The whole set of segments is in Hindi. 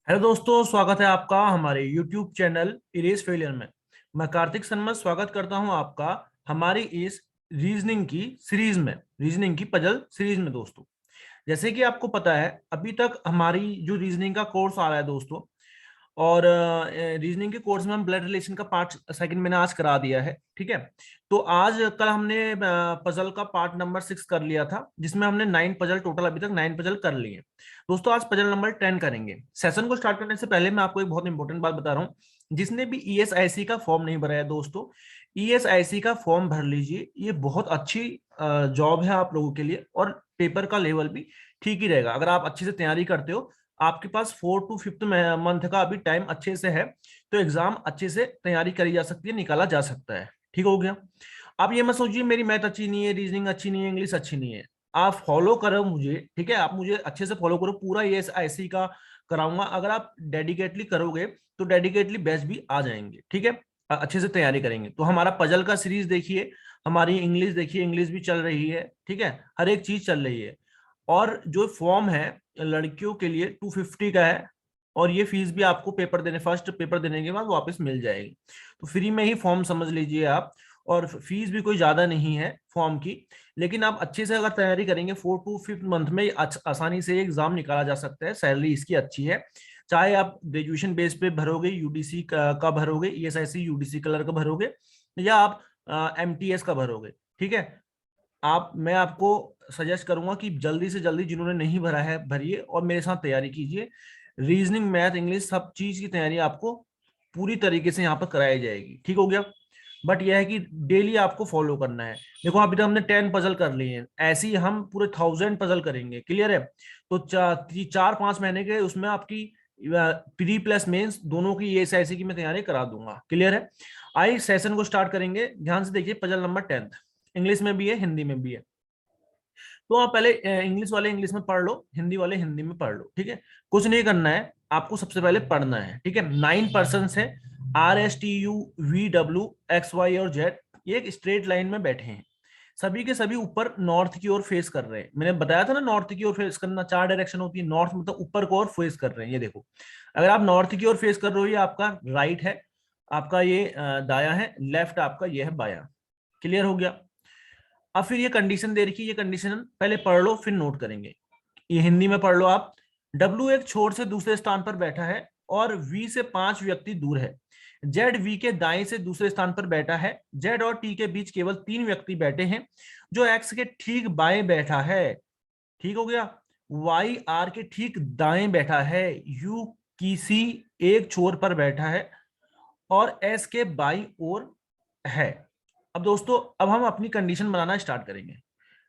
हेलो दोस्तों, स्वागत है आपका हमारे YouTube चैनल इरेज फेलियर में। मैं कार्तिक शर्मा स्वागत करता हूं आपका हमारी इस रीजनिंग की पजल सीरीज में। दोस्तों, जैसे कि आपको पता है, अभी तक हमारी जो रीजनिंग का कोर्स आ रहा है दोस्तों, और रीजनिंग के कोर्स में हम ब्लड रिलेशन का पार्ट सेकंड मैंने आज करा दिया है। ठीक है, तो आज कल हमने पजल का पार्ट नंबर 6 कर लिया था, जिसमें हमने 9 पजल, टोटल अभी तक 9 पजल कर लिए। दोस्तों, आज पजल नंबर 10 करेंगे। सेशन को स्टार्ट करने से पहले मैं आपको एक बहुत इंपॉर्टेंट बात बता रहा हूँ। जिसने भी ईएसआईसी का फॉर्म नहीं भरा है दोस्तों, ईएसआईसी का फॉर्म भर लीजिए। ये बहुत अच्छी जॉब है आप लोगों के लिए, और पेपर का लेवल भी ठीक ही रहेगा अगर आप अच्छे से तैयारी करते हो। आपके पास 4 to 5 मंथ का अभी टाइम अच्छे से है, तो एग्जाम अच्छे से तैयारी करी जा सकती है, निकाला जा सकता है। ठीक हो गया। आप ये मत सोचिए मेरी मैथ अच्छी नहीं है, रीजनिंग अच्छी नहीं है, इंग्लिश अच्छी नहीं है। आप फॉलो करो मुझे, ठीक है? आप मुझे अच्छे से फॉलो करो, पूरा ये ऐसी का कराऊंगा। अगर आप डेडिकेटली करोगे तो डेडिकेटली बेस्ट भी आ जाएंगे। ठीक है, अच्छे से तैयारी करेंगे तो हमारा पजल का सीरीज देखिए, हमारी इंग्लिश देखिए, इंग्लिश भी चल रही है। ठीक है, हर एक चीज चल रही है। और जो फॉर्म है लड़कियों के लिए 250 का है, और ये फीस भी आपको पेपर देने, फर्स्ट पेपर देने के बाद वापस मिल जाएगी। तो फ्री में ही फॉर्म समझ लीजिए आप। और फीस भी कोई ज्यादा नहीं है फॉर्म की। लेकिन आप अच्छे से अगर तैयारी करेंगे 4 to 5 मंथ में आसानी से एग्जाम निकाला जा सकता है। सैलरी इसकी अच्छी है। चाहे आप ग्रेजुएशन बेस पे भरोगे, यूडीसी का भरोगे, ईएसआईसी यूडीसी कलर का भरोगे, या आप एमटीएस का भरोगे। ठीक है, मैं आपको सजेस्ट करूंगा कि जल्दी से जल्दी जिन्होंने नहीं भरा है भरिए, और मेरे साथ तैयारी कीजिए। रीजनिंग, मैथ, इंग्लिश, सब चीज की तैयारी आपको पूरी तरीके से यहाँ पर कराई जाएगी। ठीक हो गया। बट यह है कि डेली आपको फॉलो करना है। देखो, अभी तो हमने 10 पजल कर लिए हैं, ऐसे ही हम पूरे 1000 पजल करेंगे। क्लियर है? तो 4-5 महीने के उसमें आपकी प्री प्लस मेंस दोनों की ये ऐसी की मैं तैयारी करा दूंगा। क्लियर है? आइए सेशन को स्टार्ट करेंगे। ध्यान से देखिए, पजल नंबर 10 इंग्लिश में भी है, हिंदी में भी है। तो आप पहले इंग्लिश वाले इंग्लिश में पढ़ लो, हिंदी वाले हिंदी में पढ़ लो। ठीक है, कुछ नहीं करना है, आपको सबसे पहले पढ़ना है। ठीक है, 9 पर्सन है, RSTUVWXY और जेड। ये एक स्ट्रेट लाइन में बैठे हैं। सभी के सभी ऊपर नॉर्थ की ओर फेस कर रहे हैं। मैंने बताया था ना, नॉर्थ की ओर फेस करना 4 डायरेक्शन होती है। नॉर्थ मतलब ऊपर को ओर फेस कर रहे हैं। ये देखो, अगर आप नॉर्थ की ओर फेस कर रहे हो, ये आपका राइट है, आपका ये दाया है, लेफ्ट आपका ये है बाया। क्लियर हो गया? अब फिर ये कंडीशन दे रखी है, ये कंडीशन पहले पढ़ लो फिर नोट करेंगे। ये हिंदी में पढ़ लो आप। डब्ल्यू एक छोर से दूसरे स्थान पर बैठा है और वी से 5 व्यक्ति दूर है। जेड वी के दाएं से दूसरे स्थान पर बैठा है। जेड और टी के बीच केवल 3 व्यक्ति बैठे हैं। जो एक्स के ठीक बाएं बैठा है, ठीक हो गया, वाई आर के ठीक दाएं बैठा है, यू किसी एक छोर पर बैठा है, और एस के बाई ओर है। अब दोस्तों, अब हम अपनी कंडीशन बनाना स्टार्ट करेंगे।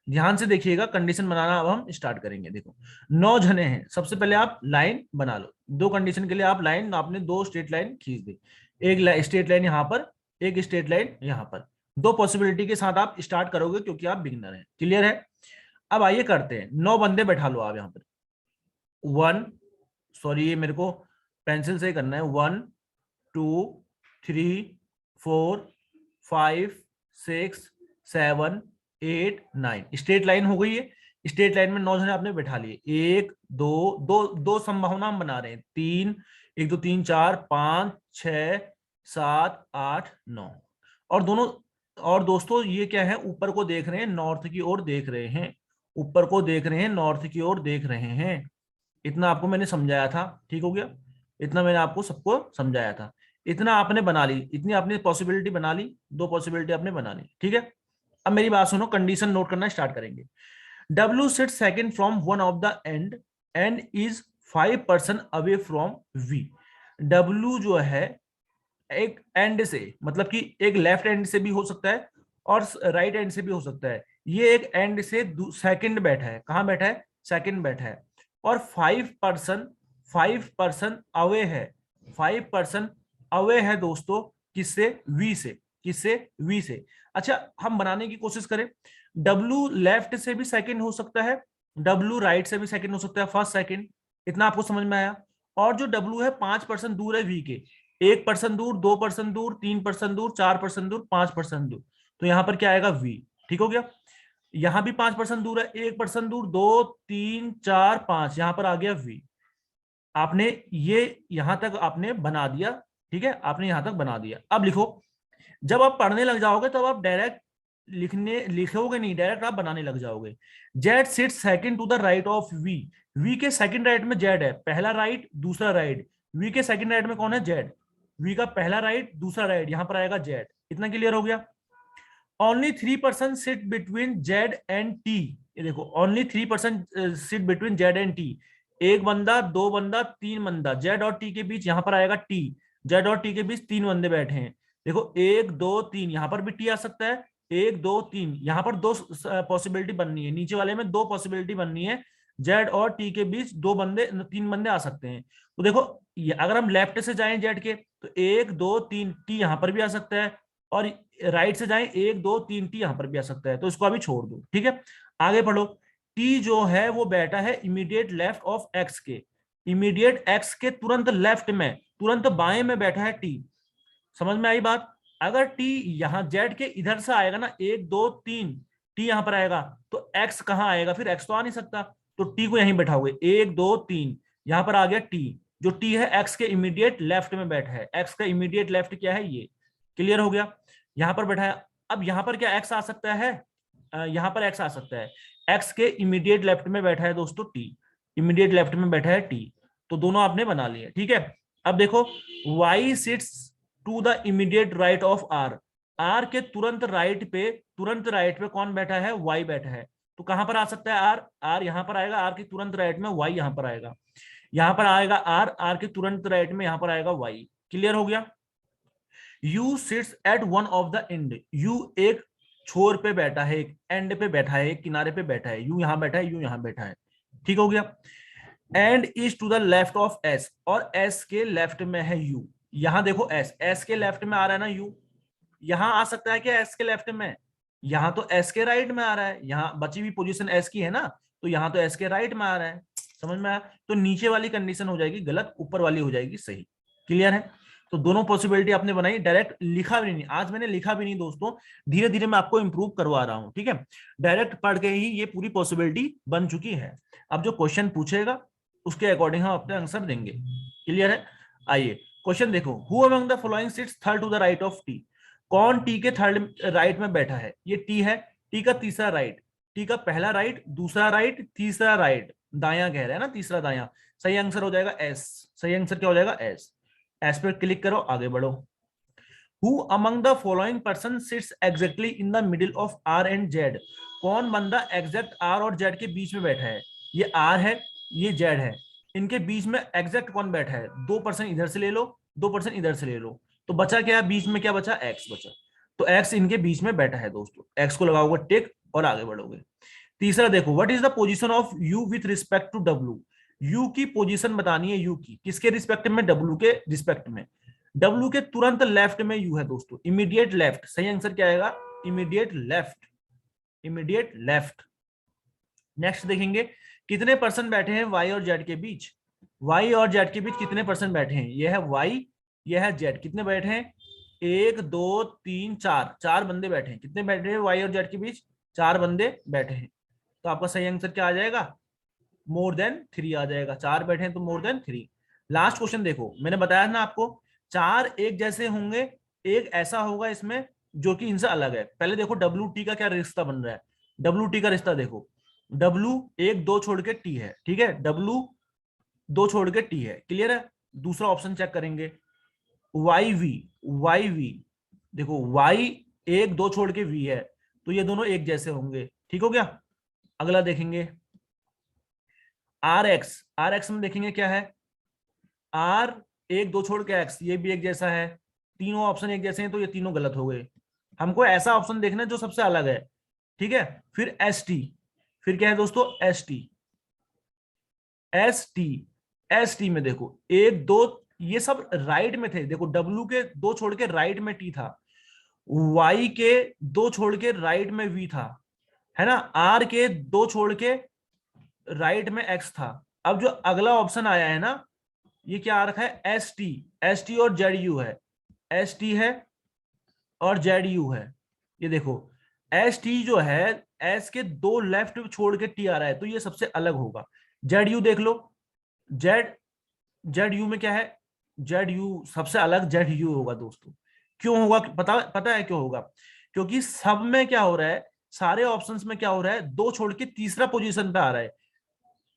ध्यान से देखिएगा, कंडीशन बनाना अब हम स्टार्ट करेंगे। देखो, 9 जने हैं। सबसे पहले आप लाइन बना लो। दो कंडीशन के लिए आप लाइन, आपने 2 स्ट्रेट लाइन खींच दी। एक स्ट्रेट लाइन यहाँ पर, एक स्ट्रेट लाइन यहाँ पर। दो पॉसिबिलिटी के साथ आप स्टार्ट करोगे, क्योंकि आप बिगिनर हैं। क्लियर है? अब आइए करते हैं। 9 बंदे बैठा लो आप यहाँ पर। वन, सॉरी, ये मेरे को पेंसिल से करना है। 1 2 3 4 5 6 7 8 9 स्ट्रेट लाइन हो गई है। स्ट्रेट लाइन में 9 जने आपने बैठा लिए। एक दो दो दो संभावना हम बना रहे हैं। तीन, 1 2 3 4 5 6 7 8 9। और दोनों, और दोस्तों ये क्या है, ऊपर को देख रहे हैं, नॉर्थ की ओर देख रहे हैं। ऊपर को देख रहे हैं, नॉर्थ की ओर देख रहे हैं। इतना आपको मैंने समझाया था। ठीक हो गया? इतना मैंने आपको सबको समझाया था। इतना आपने बना ली, इतनी आपने पॉसिबिलिटी बना ली, दो पॉसिबिलिटी आपने बना ली। ठीक है, अब मेरी बात सुनो, कंडीशन नोट करना स्टार्ट करेंगे। W sit second from one of the end and is 5 person away from V. W जो है एक एंड से, मतलब कि एक लेफ्ट एंड से भी हो सकता है और राइट एंड से भी हो सकता है। ये एक एंड से सेकंड बैठा है। कहां बैठा है? सेकंड बैठा है। और 5 पर्सन अवे है। 5 पर्सन अवे है दोस्तों, किससे? वी से। किससे? वी से। अच्छा, हम बनाने की कोशिश करें। डब्लू लेफ्ट से भी सेकंड हो सकता है, डब्लू राइट से भी सेकंड हो सकता है, फर्स्ट सेकंड। इतना आपको समझ में आया? और जो डब्लू है 5 पर्सन दूर है वी के। 1 पर्सन दूर, 2 पर्सन दूर, 3 पर्सन दूर, 4 पर्सन दूर, 5 पर्सन दूर। तो यहां पर क्या आएगा? वी। ठीक हो गया? यहां भी 5 पर्सन दूर है, 1 पर्सन दूर, 2 3 4 5, यहां पर आ गया वी। आपने ये यहां तक आपने बना दिया, ठीक है, आपने यहां तक बना दिया। अब लिखो, जब आप पढ़ने लग जाओगे तब आप डायरेक्ट लिखोगे नहीं, डायरेक्ट आप बनाने लग जाओगे। Z sit second to the right of V. V के सेकंड राइट में जेड है, पहला राइट दूसरा राइट। वी के सेकंड राइट में कौन है? जेड। वी का पहला राइट दूसरा राइट, यहां पर आएगा जेड। इतना क्लियर हो गया। Only 3% sit between Z and T. ये देखो, only 3% sit between Z and T. एक बंदा, दो बंदा, तीन बंदा, जेड और टी के बीच यहां पर आएगा टी। जेड और टी के बीच तीन बंदे बैठे हैं। देखो, एक दो तीन, यहां पर भी टी आ सकता है। एक दो तीन, यहां पर दो पॉसिबिलिटी बननी है, नीचे वाले में दो पॉसिबिलिटी बननी है। जेड और टी के बीच दो बंदे, तीन बंदे आ सकते हैं। तो देखो, अगर हम लेफ्ट से जाएं जेड के, तो एक दो तीन, टी यहां पर भी आ सकता है। और राइट से जाएं, एक दो तीन, टी यहां पर भी आ सकता है। तो इसको अभी छोड़ दो, ठीक है। आगे पढ़ो। टी जो है वो बैठा है इमीडिएट लेफ्ट ऑफ एक्स के। इमीडिएट एक्स के तुरंत लेफ्ट में, तुरंत बाएं में बैठा है टी। समझ में आई बात? अगर टी यहां जेड के इधर से आएगा ना, एक दो तीन, टी यहां पर आएगा, तो एक्स कहां आएगा? फिर एक्स तो आ नहीं सकता। तो टी को यहीं बैठाओगे, एक दो तीन, यहां पर आ गया टी। जो टी है एक्स के इमीडिएट लेफ्ट में बैठा है। एक्स का इमीडिएट लेफ्ट क्या है? ये। क्लियर हो गया? यहां पर बैठा है। अब यहां पर क्या एक्स आ सकता है? यहां पर एक्स आ सकता है। एक्स के इमीडिएट लेफ्ट में बैठा है दोस्तों टी। इमीडिएट लेफ्ट में बैठा है टी। तो दोनों आपने बना लिए, ठीक है। अब देखो, y sits to the immediate right of R. R के तुरंत राइट पे, तुरंत राइट पे कौन बैठा है? y बैठा है। तो कहां पर आ सकता है आर? आर यहां पर आएगा, आर के तुरंत राइट में y यहां पर आएगा। यहां पर आएगा आर, आर के तुरंत राइट में यहां पर आएगा y। क्लियर हो गया? You seats eight one of the and. You एक छोर पे बैठा है, एक एंड पे बैठा है, एक किनारे पे बैठा है। यू यहां बैठा है, यू यहां बैठा है। ठीक हो गया? And is to the left of S. और एस के लेफ्ट में है यू। यहां देखो, एस, एस के लेफ्ट में आ रहा है ना यू। यहां आ सकता है क्या एस के लेफ्ट में? यहां तो एस के राइट में आ रहा है, यहां बची हुई पोजीशन एस की है ना, तो यहां तो एस के राइट में आ रहा है। समझ में आया? तो नीचे वाली कंडीशन हो जाएगी गलत, ऊपर वाली हो जाएगी सही। क्लियर है? तो दोनों पॉसिबिलिटी आपने बनाई, डायरेक्ट लिखा भी नहीं, आज मैंने लिखा भी नहीं दोस्तों, धीरे धीरे मैं आपको इंप्रूव करवा रहा हूं, ठीक है। डायरेक्ट पढ़ के ही ये पूरी पॉसिबिलिटी बन चुकी है। अब जो क्वेश्चन पूछेगा उसके अकॉर्डिंग हम अपने आंसर देंगे। क्लियर है? आइए क्वेश्चन देखो। Who among the following sits third to the right of T. कौन टी के थर्ड राइट में बैठा है? ये टी है। टी का तीसरा राइट, टी का पहला राइट, दूसरा राइट, तीसरा राइट, दायां कह रहा है ना, तीसरा दायां। सही आंसर हो जाएगा एस। सही आंसर क्या हो जाएगा? एस। एस पर क्लिक करो, आगे बढ़ो। Who among the following person sits exactly in the middle of R and Z. कौन बंदा एग्जैक्ट आर और जेड के बीच में बैठा है? ये आर है, ये जेड है। इनके बीच में एग्जैक्ट कौन बैठा है? 2% इधर से ले लो, 2% इधर से ले लो, तो बचा क्या? बीच में क्या बचा? एक्स बचा। तो एक्स इनके बीच में बैठा है दोस्तों। एक्स को लगाओगे टिक और आगे बढ़ोगे। तीसरा देखो, what is the position of U with respect to W. U की पोजीशन बतानी है। यू की किसके रिस्पेक्ट में? डब्ल्यू के रिस्पेक्ट में। डब्ल्यू के तुरंत लेफ्ट में यू है दोस्तों, इमीडिएट लेफ्ट। सही आंसर क्या आएगा? Immediate left. Immediate left. Next देखेंगे, कितने पर्सन बैठे हैं वाई और जेड के बीच। वाई और जेड के बीच कितने पर्सन बैठे हैं? ये है वाई, ये है जेड। कितने बैठे हैं? एक दो तीन चार, चार बंदे बैठे हैं। कितने बैठे हैं वाई और जेड के बीच? चार बंदे बैठे हैं। तो आपका सही आंसर क्या आ जाएगा? मोर देन 3 आ जाएगा। चार बैठे हैं तो मोर देन 3। लास्ट क्वेश्चन देखो, मैंने बताया ना आपको, चार एक जैसे होंगे, एक ऐसा होगा इसमें जो कि इनसे अलग है। पहले देखो डब्ल्यू टी का क्या रिश्ता बन रहा है। डब्ल्यू टी का रिश्ता देखो, डब्ल्यू एक दो छोड़ के टी है, ठीक है, डब्ल्यू दो छोड़ के टी है। क्लियर है? दूसरा ऑप्शन चेक करेंगे, वाई वी। वाई वी देखो, वाई एक दो छोड़ के वी है, तो ये दोनों एक जैसे होंगे। ठीक हो गया? अगला देखेंगे आर एक्स। आर एक्स में देखेंगे क्या है? आर एक दो छोड़ के एक्स, ये भी एक जैसा है। तीनों ऑप्शन एक जैसे हैं, तो ये तीनों गलत हो गए। हमको ऐसा ऑप्शन देखना है जो सबसे अलग है। ठीक है? फिर एस टी। फिर क्या है दोस्तों? S T. S T. S T में देखो, एक दो, ये सब राइट में थे। देखो, डब्ल्यू के दो छोड़ के राइट में टी था, वाई के दो छोड़ के राइट में वी था, है ना, आर के दो छोड़ के राइट में एक्स था। अब जो अगला ऑप्शन आया है ना, ये क्या आ रखा है? S T. एस टी और जेड यू है। एस टी है और जेड यू है। ये देखो, एस टी जो है, एस के दो लेफ्ट छोड़ के टी आ रहा है, तो ये सबसे अलग होगा। जेड यू देख लो, जेड जेड यू में क्या है, जेड यू सबसे अलग जेड यू होगा दोस्तों। क्यों होगा, पता पता है क्यों होगा? क्योंकि सब में क्या हो रहा है, सारे ऑप्शंस में क्या हो रहा है, दो छोड़ के तीसरा पोजीशन पे आ रहा है।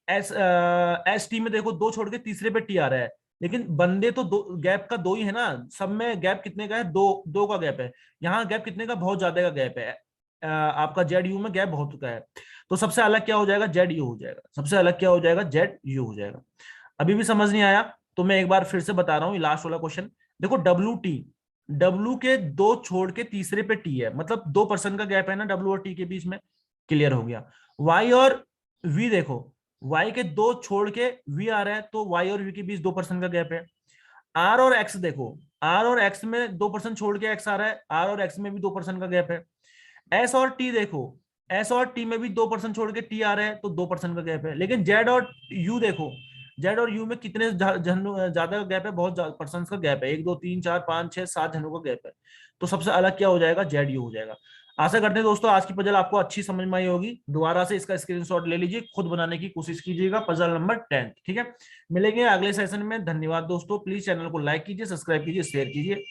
एस टी में देखो दो छोड़ के तीसरे पे टी आ रहा है, लेकिन बंदे तो दो, गैप का दो ही है ना, सब में गैप कितने का है, दो दो का गैप है। यहाँ गैप कितने का, बहुत ज्यादा का गैप है। आपका जेड यू में गैप बहुत का है। तो सबसे अलग क्या हो जाएगा, जेड यू हो जाएगा, सबसे अलग क्या हो जाएगा, जेड यू हो जाएगा। अभी भी समझ नहीं आया तो मैं एक बार फिर से बता रहा हूँ, लास्ट वाला क्वेश्चन देखो, डब्ल्यू टी, डब्ल्यू के दो छोड़ के तीसरे पे टी है, मतलब 2% का गैप है ना डब्ल्यू और टी के बीच में। क्लियर हो गया। वाई और वी देखो, वाई के दो छोड़ के वी आ रहा है, तो वाई और वी के बीच 2% का गैप है। आर और एक्स देखो, आर और एक्स में 2% छोड़ के एक्स आ रहा है, आर और एक्स में भी 2% का गैप है। एस और टी देखो, एस और टी में भी 2% छोड़ के टी आ रहा है, तो 2% का गैप है। लेकिन जेड और यू देखो, जेड और यू में कितने ज्यादा का गैप है, बहुत परसेंट का गैप है, 1 2 3 4 5 6 7 जनों का गैप है। तो सबसे अलग क्या हो जाएगा, जेड यू हो जाएगा। आशा करते हैं दोस्तों आज की पजल आपको अच्छी समझ में आई होगी। दोबारा से इसका स्क्रीनशॉट ले लीजिए, खुद बनाने की कोशिश कीजिएगा, पजल नंबर 10। ठीक है, मिलेंगे अगले सेशन में। धन्यवाद दोस्तों, प्लीज चैनल को लाइक कीजिए, सब्सक्राइब कीजिए, शेयर कीजिए।